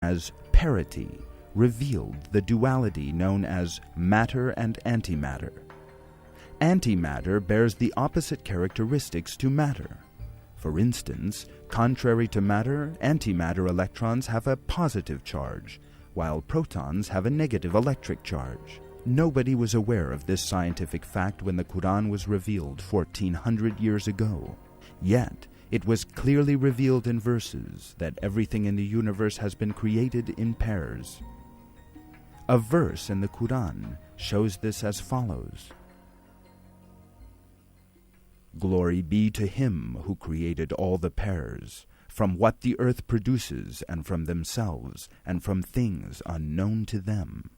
as parity, revealed the duality known as matter and antimatter. Antimatter bears the opposite characteristics to matter. For instance, contrary to matter, antimatter electrons have a positive charge, while protons have a negative electric charge. Nobody was aware of this scientific fact when the Quran was revealed 1400 years ago. Yet, it was clearly revealed in verses that everything in the universe has been created in pairs. A verse in the Quran shows this as follows: "Glory be to him who created all the pairs, from what the earth produces, and from themselves, and from things unknown to them."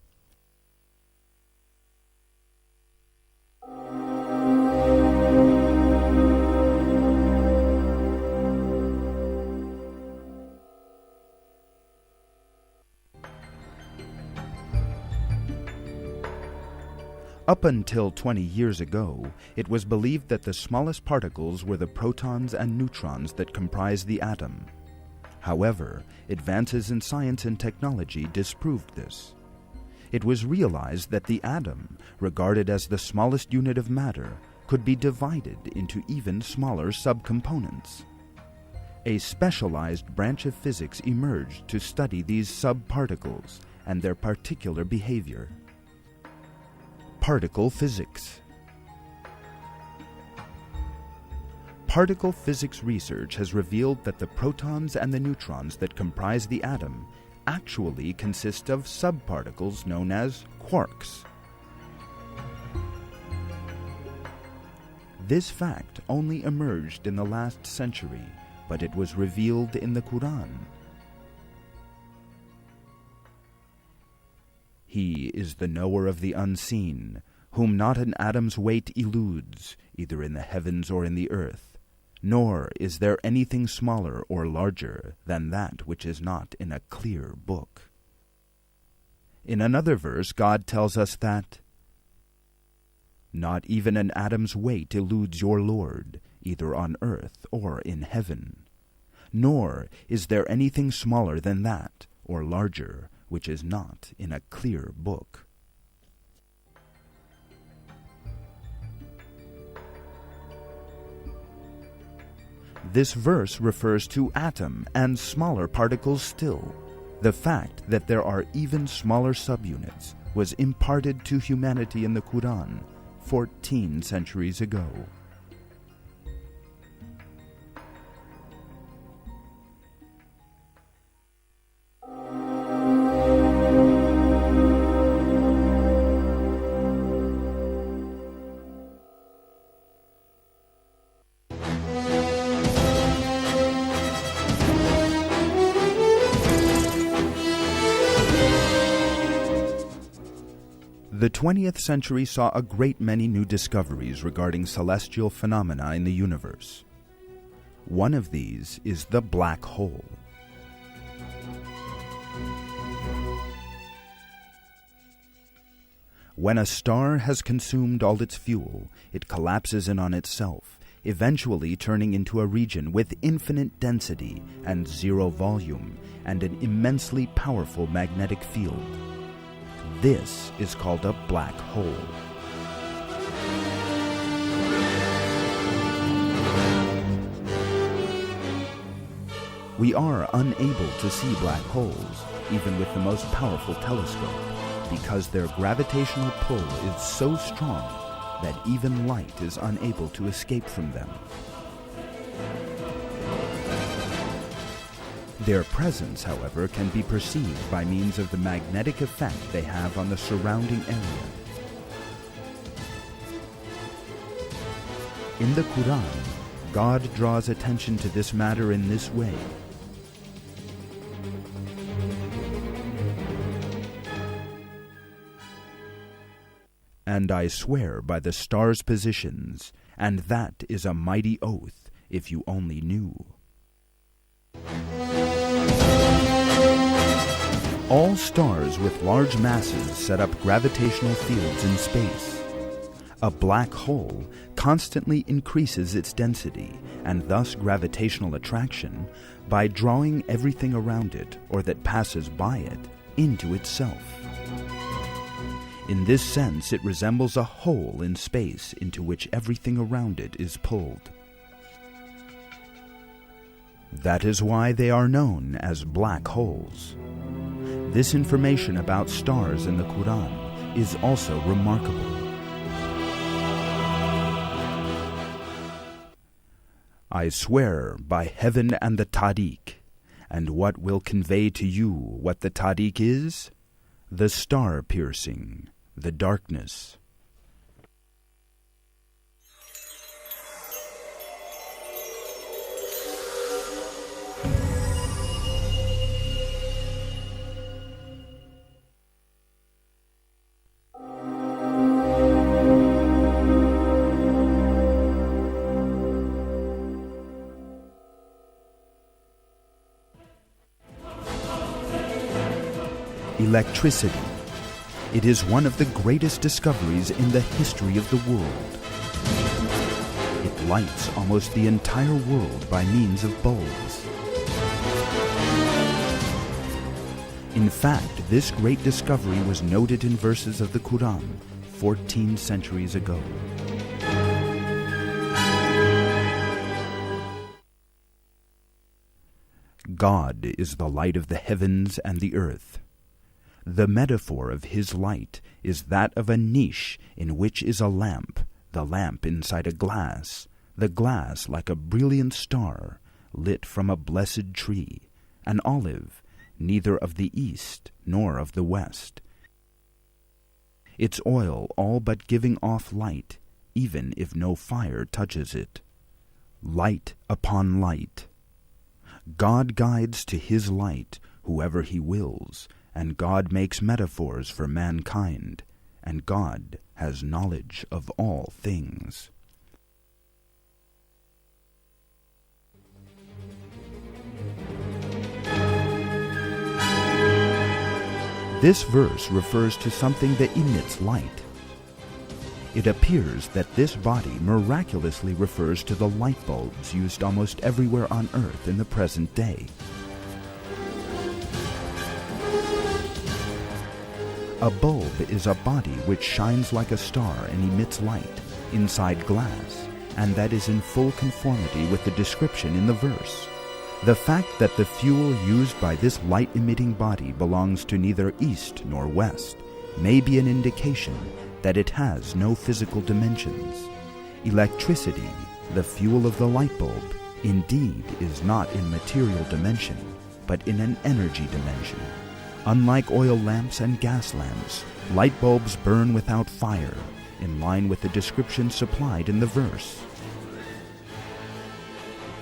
Up until 20 years ago, it was believed that the smallest particles were the protons and neutrons that comprise the atom. However, advances in science and technology disproved this. It was realized that the atom, regarded as the smallest unit of matter, could be divided into even smaller subcomponents. A specialized branch of physics emerged to study these subparticles and their particular behavior. Particle physics. Particle physics research has revealed that the protons and the neutrons that comprise the atom actually consist of subparticles known as quarks. This fact only emerged in the last century, but it was revealed in the Quran. He is the knower of the unseen, whom not an atom's weight eludes, either in the heavens or in the earth, nor is there anything smaller or larger than that which is not in a clear book. In another verse, God tells us that not even an atom's weight eludes your Lord, either on earth or in heaven, nor is there anything smaller than that, or larger, which is not in a clear book. This verse refers to atom and smaller particles still. The fact that there are even smaller subunits was imparted to humanity in the Quran 14 centuries ago. The 20th century saw a great many new discoveries regarding celestial phenomena in the universe. One of these is the black hole. When a star has consumed all its fuel, it collapses in on itself, eventually turning into a region with infinite density and zero volume and an immensely powerful magnetic field. This is called a black hole. We are unable to see black holes, even with the most powerful telescope, because their gravitational pull is so strong that even light is unable to escape from them. Their presence, however, can be perceived by means of the magnetic effect they have on the surrounding area. In the Quran, God draws attention to this matter in this way. And I swear by the stars' positions, and that is a mighty oath, if you only knew. All stars with large masses set up gravitational fields in space. A black hole constantly increases its density, and thus gravitational attraction, by drawing everything around it, or that passes by it, into itself. In this sense, it resembles a hole in space into which everything around it is pulled. That is why they are known as black holes. This information about stars in the Quran is also remarkable. I swear by heaven and the Tariq, and what will convey to you what the Tariq is? The star piercing, the darkness. Electricity. It is one of the greatest discoveries in the history of the world. It lights almost the entire world by means of bulbs. In fact, this great discovery was noted in verses of the Quran 14 centuries ago. God is the light of the heavens and the earth. The metaphor of his light is that of a niche in which is a lamp, the lamp inside a glass, the glass like a brilliant star, lit from a blessed tree, an olive, neither of the east nor of the west. Its oil all but giving off light, even if no fire touches it. Light upon light. God guides to his light whoever he wills, and God makes metaphors for mankind, and God has knowledge of all things. This verse refers to something that emits light. It appears that this body miraculously refers to the light bulbs used almost everywhere on Earth in the present day. A bulb is a body which shines like a star and emits light inside glass, and that is in full conformity with the description in the verse. The fact that the fuel used by this light-emitting body belongs to neither east nor west may be an indication that it has no physical dimensions. Electricity, the fuel of the light bulb, indeed is not in material dimension, but in an energy dimension. Unlike oil lamps and gas lamps, light bulbs burn without fire, in line with the description supplied in the verse.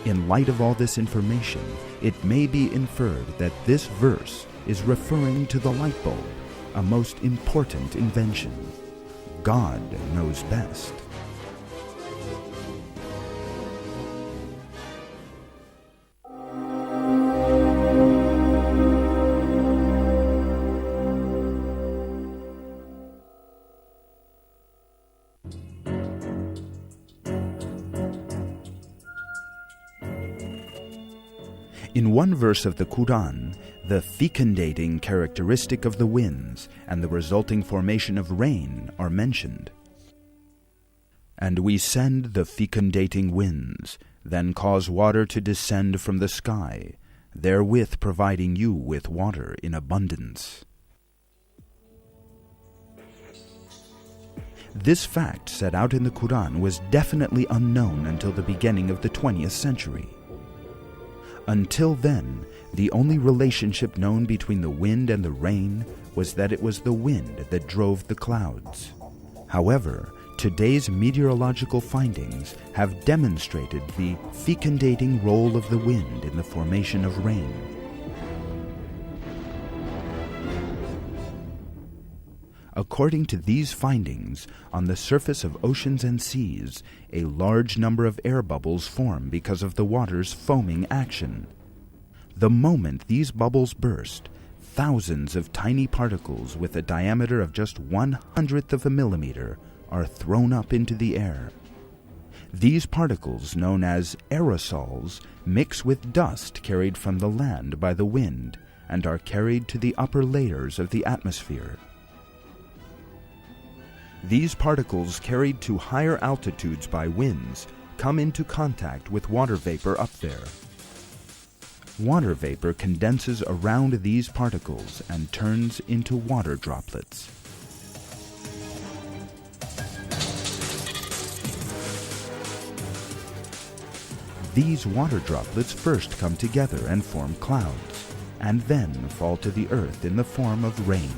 In light of all this information, it may be inferred that this verse is referring to the light bulb, a most important invention. God knows best. In one verse of the Quran, the fecundating characteristic of the winds and the resulting formation of rain are mentioned. And we send the fecundating winds, then cause water to descend from the sky, therewith providing you with water in abundance. This fact set out in the Quran was definitely unknown until the beginning of the 20th century. Until then, the only relationship known between the wind and the rain was that it was the wind that drove the clouds. However, today's meteorological findings have demonstrated the fecundating role of the wind in the formation of rain. According to these findings, on the surface of oceans and seas, a large number of air bubbles form because of the water's foaming action. The moment these bubbles burst, thousands of tiny particles with a diameter of just 1/100th of a millimeter are thrown up into the air. These particles, known as aerosols, mix with dust carried from the land by the wind and are carried to the upper layers of the atmosphere. These particles, carried to higher altitudes by winds, come into contact with water vapor up there. Water vapor condenses around these particles and turns into water droplets. These water droplets first come together and form clouds, and then fall to the earth in the form of rain.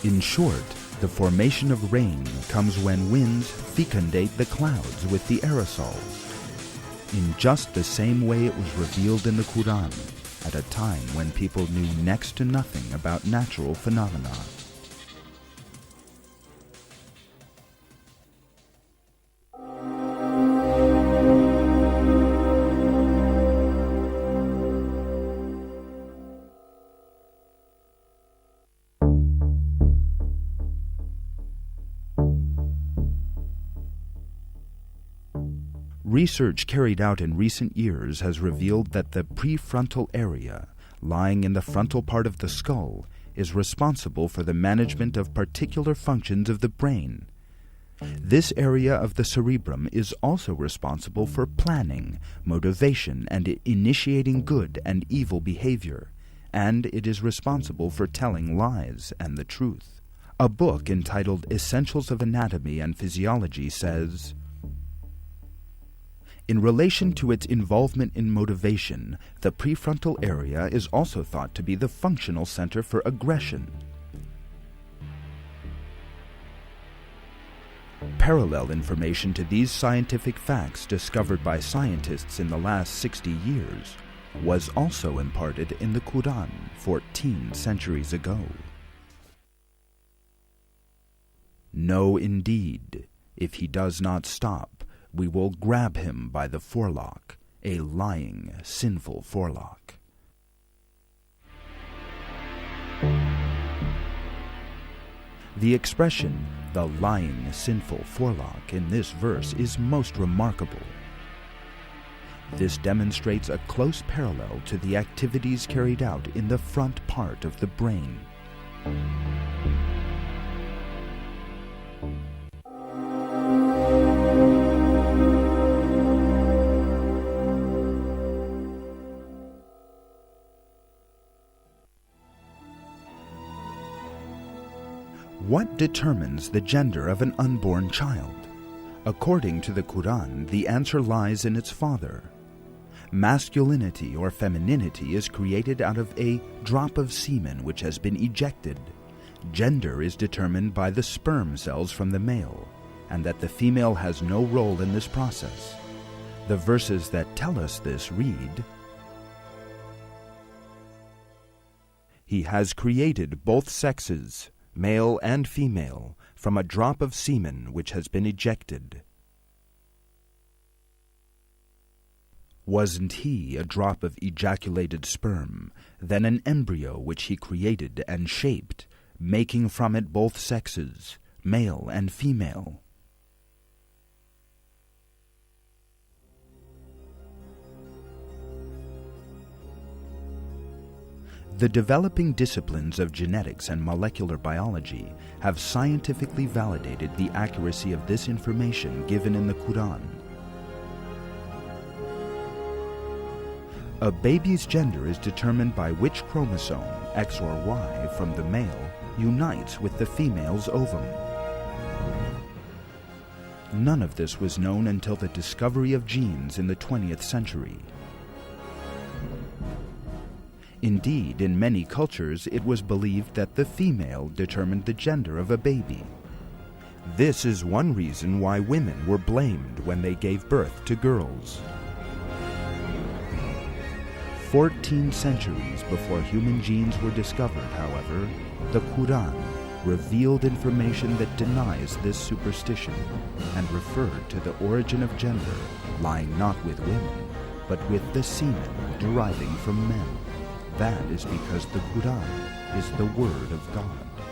In short, the formation of rain comes when winds fecundate the clouds with the aerosols, in just the same way it was revealed in the Quran, at a time when people knew next to nothing about natural phenomena. Research carried out in recent years has revealed that the prefrontal area, lying in the frontal part of the skull, is responsible for the management of particular functions of the brain. This area of the cerebrum is also responsible for planning, motivation, and initiating good and evil behavior, and it is responsible for telling lies and the truth. A book entitled Essentials of Anatomy and Physiology says, in relation to its involvement in motivation, the prefrontal area is also thought to be the functional center for aggression. Parallel information to these scientific facts discovered by scientists in the last 60 years was also imparted in the Quran 14 centuries ago. No, indeed, if he does not stop, we will grab him by the forelock, a lying, sinful forelock. The expression, the lying, sinful forelock, in this verse is most remarkable. This demonstrates a close parallel to the activities carried out in the front part of the brain. What determines the gender of an unborn child? According to the Quran, the answer lies in its father. Masculinity or femininity is created out of a drop of semen which has been ejected. Gender is determined by the sperm cells from the male, and that the female has no role in this process. The verses that tell us this read, "He has created both sexes, male and female, from a drop of semen which has been ejected." Wasn't he a drop of ejaculated sperm, then an embryo which he created and shaped, making from it both sexes, male and female? The developing disciplines of genetics and molecular biology have scientifically validated the accuracy of this information given in the Quran. A baby's gender is determined by which chromosome, X or Y, from the male unites with the female's ovum. None of this was known until the discovery of genes in the 20th century. Indeed, in many cultures, it was believed that the female determined the gender of a baby. This is one reason why women were blamed when they gave birth to girls. 14 centuries before human genes were discovered, however, the Quran revealed information that denies this superstition and referred to the origin of gender lying not with women, but with the semen deriving from men. That is because the Quran is the Word of God.